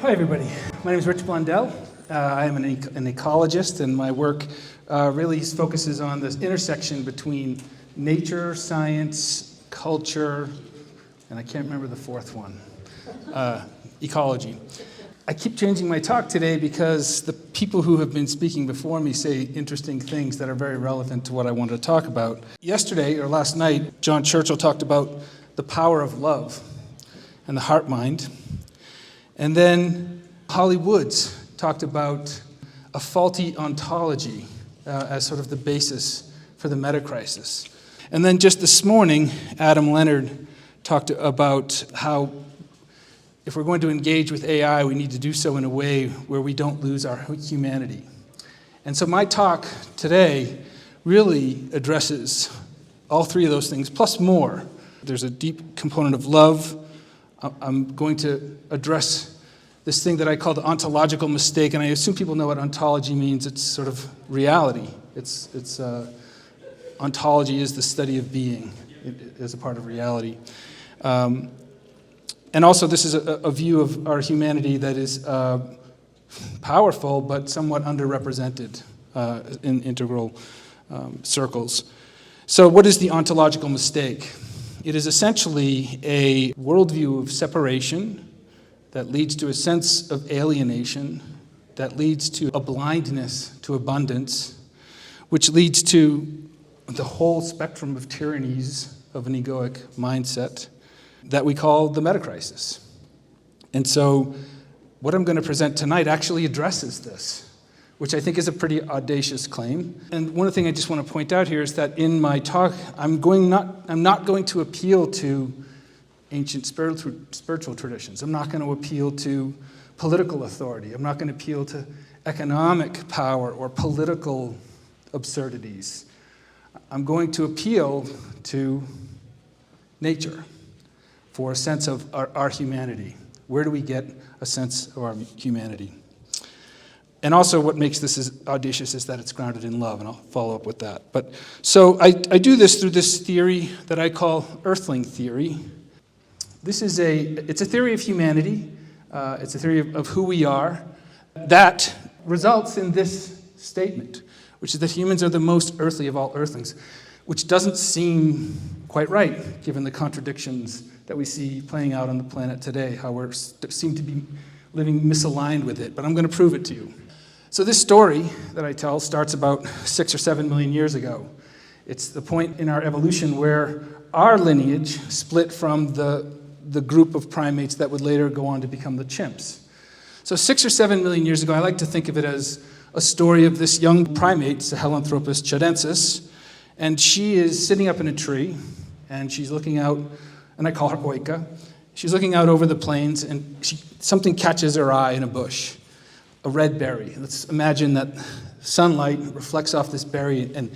Hi everybody, my name is Rich Blundell. I am an ecologist, and my work really focuses on this intersection between nature, science, culture, and I can't remember the fourth one, ecology. I keep changing my talk today because the people who have been speaking before me say interesting things that are very relevant to what I wanted to talk about. Yesterday, or last night, John Churchill talked about the power of love and the heart-mind. And then Holly Woods talked about a faulty ontology as sort of the basis for the meta-crisis. And then just this morning, Adam Leonard talked about how if we're going to engage with AI, we need to do so in a way where we don't lose our humanity. And so my talk today really addresses all three of those things, plus more. There's a deep component of love. I'm going to address this thing that I call the ontological mistake, and I assume people know what ontology means. It's sort of reality. Ontology is the study of being as a part of reality. And also, this is a view of our humanity that is powerful, but somewhat underrepresented in integral circles. So what is the ontological mistake? It is essentially a worldview of separation that leads to a sense of alienation, that leads to a blindness to abundance, which leads to the whole spectrum of tyrannies of an egoic mindset that we call the meta-crisis. And so what I'm going to present tonight actually addresses this, which I think is a pretty audacious claim. And one thing I just want to point out here is that in my talk, I'm not going to appeal to ancient spiritual traditions. I'm not going to appeal to political authority. I'm not going to appeal to economic power or political absurdities. I'm going to appeal to nature for a sense of our humanity. Where do we get a sense of our humanity? And also what makes this audacious is that it's grounded in love, and I'll follow up with that. So I do this through this theory that I call earthling theory. It's a theory of humanity. It's a theory of who we are that results in this statement, which is that humans are the most earthly of all earthlings, which doesn't seem quite right, given the contradictions that we see playing out on the planet today, how we seem to be living misaligned with it. But I'm going to prove it to you. So this story that I tell starts about 6 or 7 million years ago. It's the point in our evolution where our lineage split from the group of primates that would later go on to become the chimps. So 6 or 7 million years ago, I like to think of it as a story of this young primate, Sahelanthropus chadensis, and she is sitting up in a tree, and she's looking out, and I call her Oika. She's looking out over the plains, and something catches her eye in a bush, a red berry. Let's imagine that sunlight reflects off this berry, and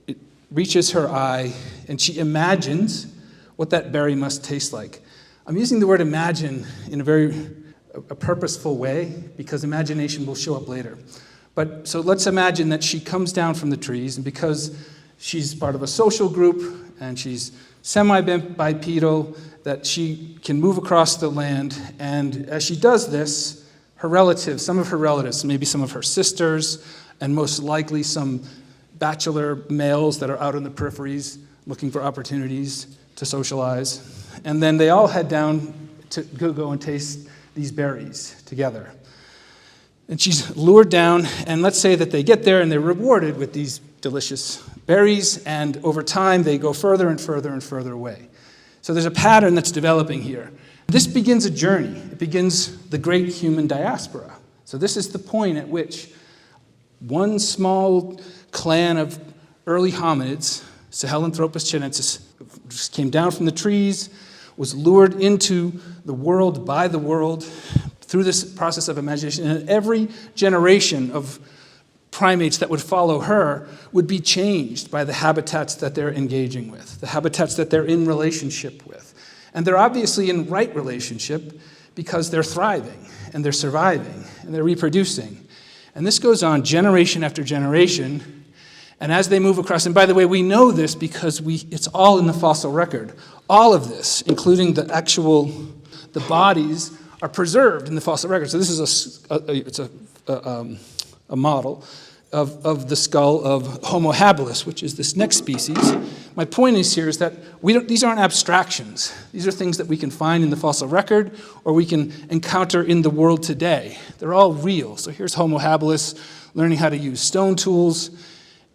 it reaches her eye, and she imagines what that berry must taste like. I'm using the word imagine in a purposeful way, because imagination will show up later. So let's imagine that she comes down from the trees, and because she's part of a social group, and she's semi-bipedal, that she can move across the land, and as she does this, some of her relatives, maybe some of her sisters, and most likely some bachelor males that are out in the peripheries looking for opportunities to socialize, and then they all head down to go and taste these berries together. And she's lured down, and let's say that they get there and they're rewarded with these delicious berries, and over time they go further and further and further away. So there's a pattern that's developing here. This begins a journey. It begins the great human diaspora. So this is the point at which one small clan of early hominids, Sahelanthropus chadensis, just came down from the trees, was lured into the world by the world through this process of imagination, and every generation of primates that would follow her would be changed by the habitats that they're engaging with, the habitats that they're in relationship with. And they're obviously in right relationship because they're thriving, and they're surviving, and they're reproducing. And this goes on generation after generation, and as they move across, and by the way, we know this because it's all in the fossil record. All of this, including the bodies are preserved in the fossil record. So this is a model of the skull of Homo habilis, which is this next species. My point is here is that these aren't abstractions. These are things that we can find in the fossil record or we can encounter in the world today. They're all real. So here's Homo habilis learning how to use stone tools.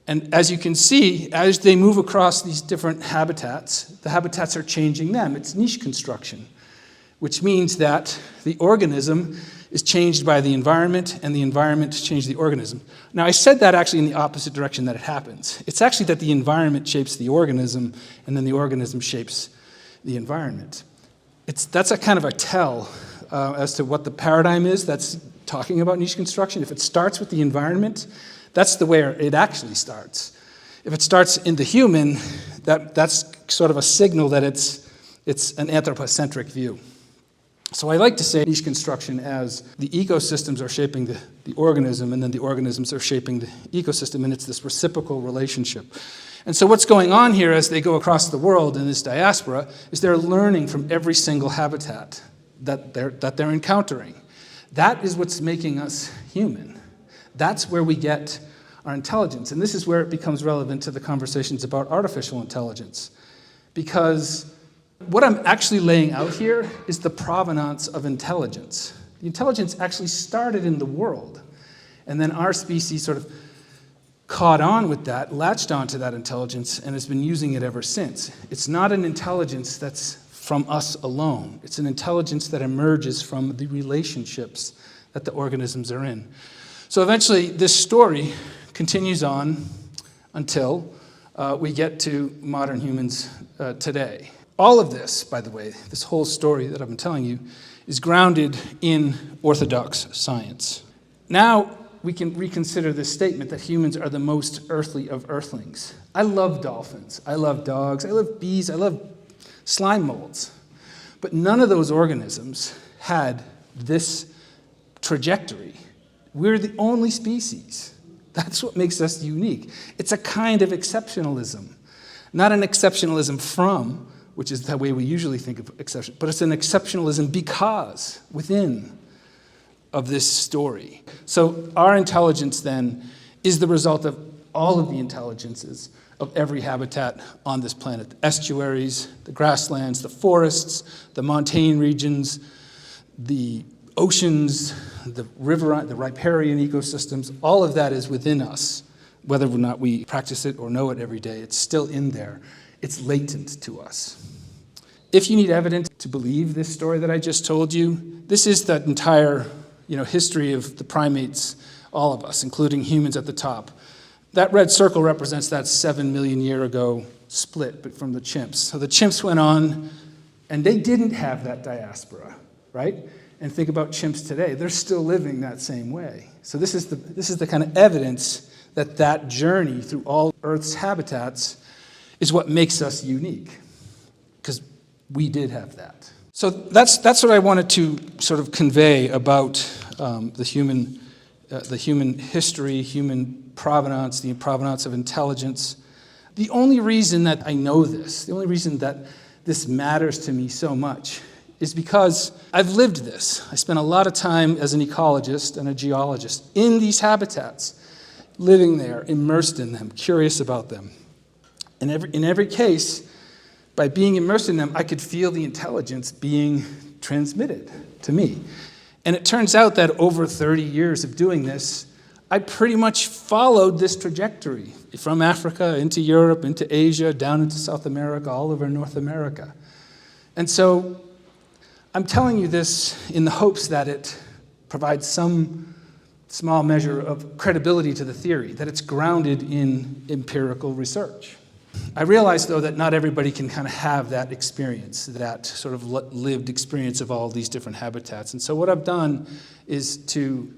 And as you can see, as they move across these different habitats, the habitats are changing them. It's niche construction, which means that the organism is changed by the environment, and the environment changes the organism. Now, I said that actually in the opposite direction that it happens. It's actually that the environment shapes the organism, and then the organism shapes the environment. That's a kind of a tell as to what the paradigm is that's talking about niche construction. If it starts with the environment, that's the way it actually starts. If it starts in the human, that's sort of a signal that it's an anthropocentric view. So I like to say niche construction as the ecosystems are shaping the organism, and then the organisms are shaping the ecosystem, and it's this reciprocal relationship. And so what's going on here as they go across the world in this diaspora is they're learning from every single habitat that they're encountering. That is what's making us human. That's where we get our intelligence. And this is where it becomes relevant to the conversations about artificial intelligence. Because what I'm actually laying out here is the provenance of intelligence. The intelligence actually started in the world. And then our species sort of caught on with that, latched onto that intelligence, and has been using it ever since. It's not an intelligence that's from us alone. It's an intelligence that emerges from the relationships that the organisms are in. So eventually, this story continues on until we get to modern humans today. All of this, by the way, this whole story that I've been telling you, is grounded in orthodox science. Now we can reconsider this statement that humans are the most earthly of earthlings. I love dolphins, I love dogs, I love bees, I love slime molds. But none of those organisms had this trajectory. We're the only species. That's what makes us unique. It's a kind of exceptionalism. Not an exceptionalism from, which is the way we usually think of exception, but it's an exceptionalism because within of this story. So our intelligence then is the result of all of the intelligences of every habitat on this planet. The estuaries, the grasslands, the forests, the montane regions, the oceans, the riparian ecosystems, all of that is within us. Whether or not we practice it or know it every day, it's still in there. It's latent to us. If you need evidence to believe this story that I just told you, this is the entire history of the primates, all of us, including humans at the top. That red circle represents that 7 million year ago split but from the chimps. So the chimps went on, and they didn't have that diaspora, right? And think about chimps today. They're still living that same way. So this is the kind of evidence that journey through all Earth's habitats is what makes us unique, because we did have that. So that's what I wanted to sort of convey about the human history, human provenance, the provenance of intelligence. The only reason that I know this, the only reason that this matters to me so much is because I've lived this. I spent a lot of time as an ecologist and a geologist in these habitats, living there, immersed in them, curious about them. And in every case, by being immersed in them, I could feel the intelligence being transmitted to me. And it turns out that over 30 years of doing this, I pretty much followed this trajectory from Africa into Europe, into Asia, down into South America, all over North America. And so I'm telling you this in the hopes that it provides some small measure of credibility to the theory, that it's grounded in empirical research. I realize, though, that not everybody can kind of have that experience, that sort of lived experience of all these different habitats. And so what I've done is to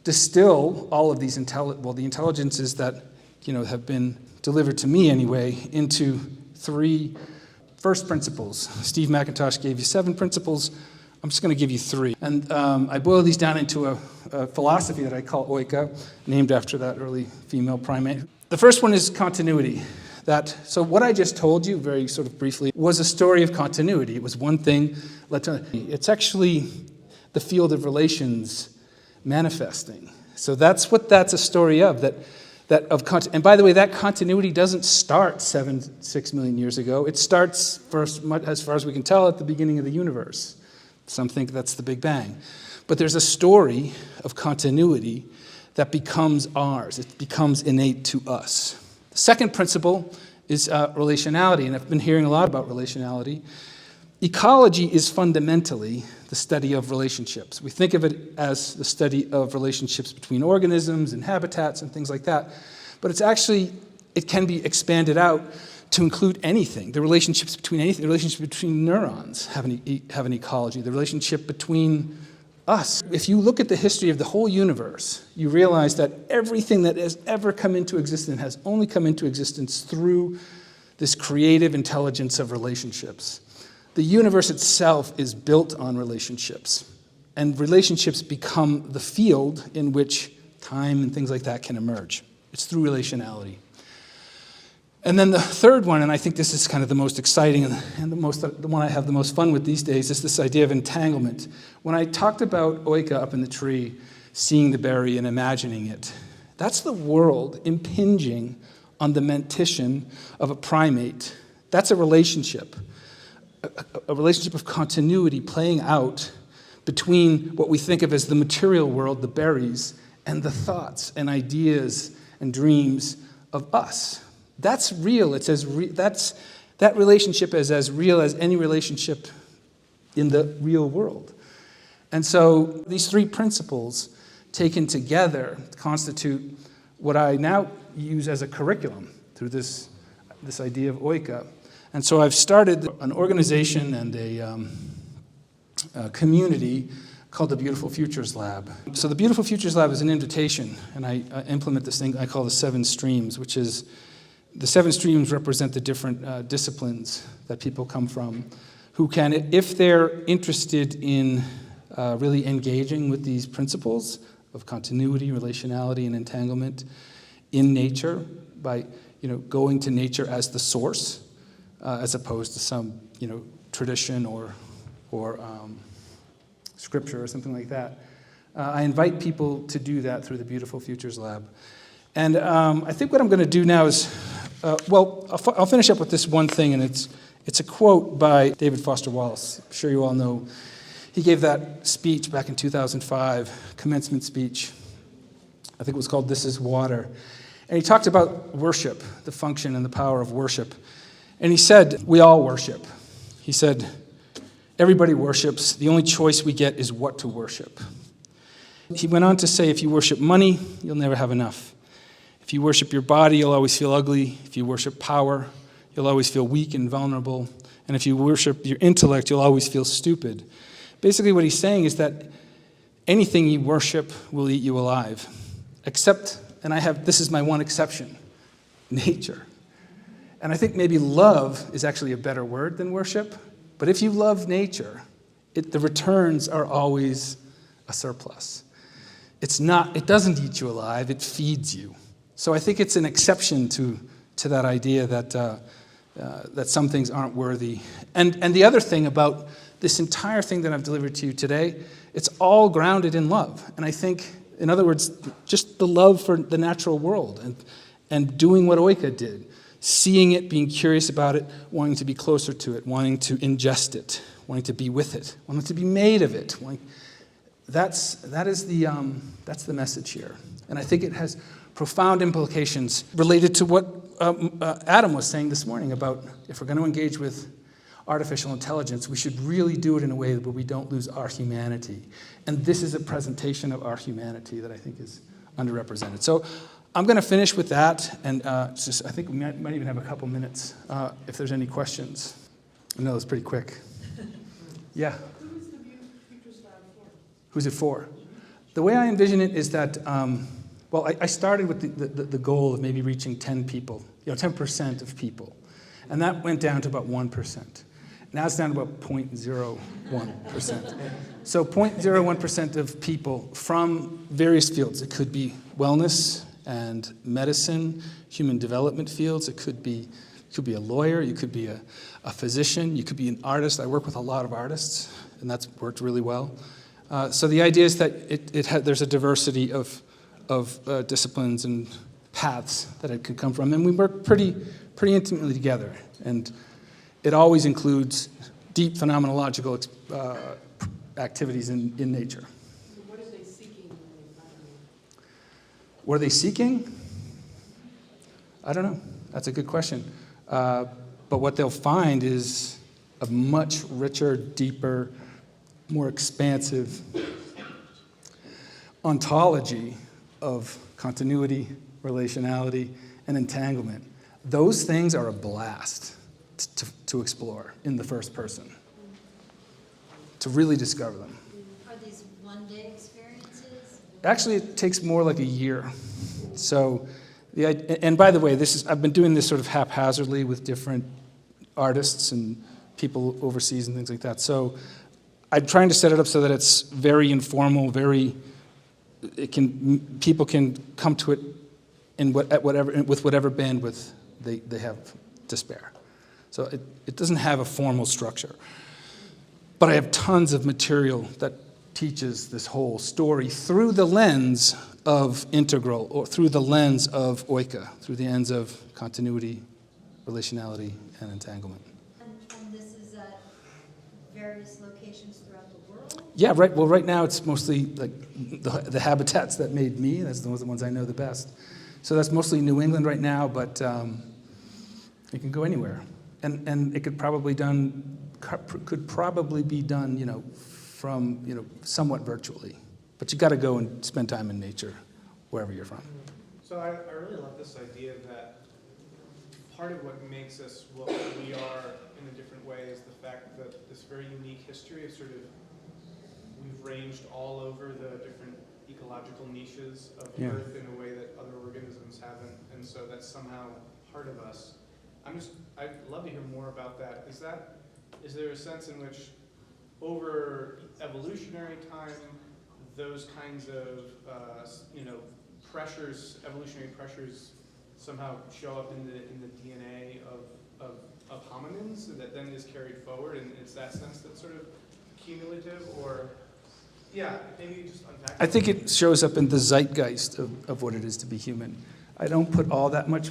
distill all of these the intelligences that have been delivered to me anyway into 3 first principles. Steve McIntosh gave you 7 principles. I'm just going to give you 3. And I boil these down into a philosophy that I call oika, named after that early female primate. The first one is continuity. So what I just told you, very sort of briefly, was a story of continuity. It was one thing led to another. It's actually the field of relations manifesting. So that's what that's a story of. And by the way, that continuity doesn't start 6 million years ago. It starts, as far as we can tell, at the beginning of the universe. Some think that's the Big Bang. But there's a story of continuity that becomes ours. It becomes innate to us. The second principle is relationality, and I've been hearing a lot about relationality. Ecology is fundamentally the study of relationships. We think of it as the study of relationships between organisms and habitats and things like that, but it can be expanded out to include anything. The relationships between anything, the relationship between neurons have an ecology, the relationship between us. If you look at the history of the whole universe, you realize that everything that has ever come into existence has only come into existence through this creative intelligence of relationships. The universe itself is built on relationships, and relationships become the field in which time and things like that can emerge. It's through relationality. And then the third one, and I think this is kind of the most exciting and the one I have the most fun with these days, is this idea of entanglement. When I talked about Oika up in the tree, seeing the berry and imagining it, that's the world impinging on the mentition of a primate. That's a relationship of continuity playing out between what we think of as the material world, the berries, and the thoughts and ideas and dreams of us. That's real. That relationship is as real as any relationship in the real world. And so these three principles taken together constitute what I now use as a curriculum through this idea of Oika. And so I've started an organization and a community called the Beautiful Futures Lab. So the Beautiful Futures Lab is an invitation, and I implement this thing I call the 7 streams, which is the 7 streams represent the different disciplines that people come from, who can, if they're interested in really engaging with these principles of continuity, relationality, and entanglement in nature by going to nature as the source, as opposed to some tradition or scripture or something like that. I invite people to do that through the Beautiful Futures Lab. And I think what I'm going to do now is, I'll finish up with this one thing, and it's a quote by David Foster Wallace. I'm sure you all know. He gave that speech back in 2005, commencement speech. I think it was called This is Water. And he talked about worship, the function and the power of worship. And he said, we all worship. He said, everybody worships. The only choice we get is what to worship. He went on to say, if you worship money, you'll never have enough. If you worship your body, you'll always feel ugly. If you worship power, you'll always feel weak and vulnerable. And if you worship your intellect, you'll always feel stupid. Basically what he's saying is that anything you worship will eat you alive. Except, and this is my one exception, nature. And I think maybe love is actually a better word than worship. But if you love nature, the returns are always a surplus. It doesn't eat you alive, it feeds you. So I think it's an exception to that idea that some things aren't worthy. And the other thing about this entire thing that I've delivered to you today, it's all grounded in love. And I think, in other words, just the love for the natural world and doing what Oika did. Seeing it, being curious about it, wanting to be closer to it, wanting to ingest it, wanting to be with it, wanting to be made of it. That's the message here. And I think it has profound implications related to what Adam was saying this morning about if we're going to engage with artificial intelligence, we should really do it in a way where we don't lose our humanity. And this is a presentation of our humanity that I think is underrepresented. So I'm going to finish with that, and I think we might even have a couple minutes if there's any questions. I know it's pretty quick. Yeah? Who is the Futures Lab for? Who's it for? The way I envision it is that, I started with the goal of maybe reaching 10 people, 10% of people. And that went down to about 1%. Now it's down to about 0.01%. So 0.01% of people from various fields. It could be wellness and medicine, human development fields. It could be a lawyer, you could be a physician, you could be an artist. I work with a lot of artists, and that's worked really well. So the idea is that there's a diversity of disciplines and paths that it could come from, and we work pretty intimately together. And it always includes deep phenomenological activities in nature. So what are they seeking when they find you? What are they seeking? I don't know. That's a good question. But what they'll find is a much richer, deeper, more expansive ontology of continuity, relationality, and entanglement. Those things are a blast to explore in the first person, to really discover them. Are these one-day experiences? Actually, it takes more like a year. So, and by the way, I've been doing this sort of haphazardly with different artists and people overseas and things like that. So I'm trying to set it up so that it's very informal, people can come to it with whatever bandwidth they have to spare. So it doesn't have a formal structure. But I have tons of material that teaches this whole story through the lens of integral, or through the lens of oika, through the lens of continuity, relationality, and entanglement. And this is at various locations throughout the world? Yeah, right. Well, right now it's mostly like the habitats that made me. That's the ones I know the best. So that's mostly New England right now, but it can go anywhere, and it could probably be done, from somewhat virtually. But you got to go and spend time in nature, wherever you're from. So I really love this idea that part of what makes us what we are in a different way is the fact that this very unique history of we've ranged all over the different ecological niches of the earth in a way that other organisms haven't, and so that's somehow part of us. I'd love to hear more about that. Is there a sense in which over evolutionary time, those kinds of evolutionary pressures somehow show up in the DNA of hominins that then is carried forward, and it's that sense that's sort of cumulative, or maybe just unpack. I think it shows up in the zeitgeist of what it is to be human. I don't put all that much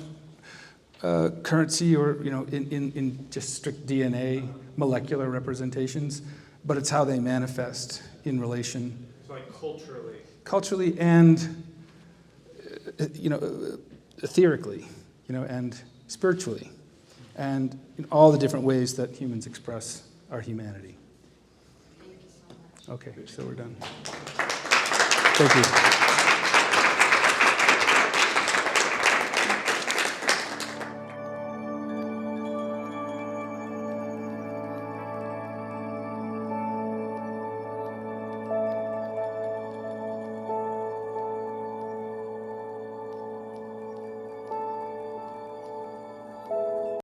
currency or in just strict DNA molecular representations, but it's how they manifest in relation. So like culturally and etherically, and spiritually, and in all the different ways that humans express our humanity. Thank you so much. Okay, so we're done. Thank you.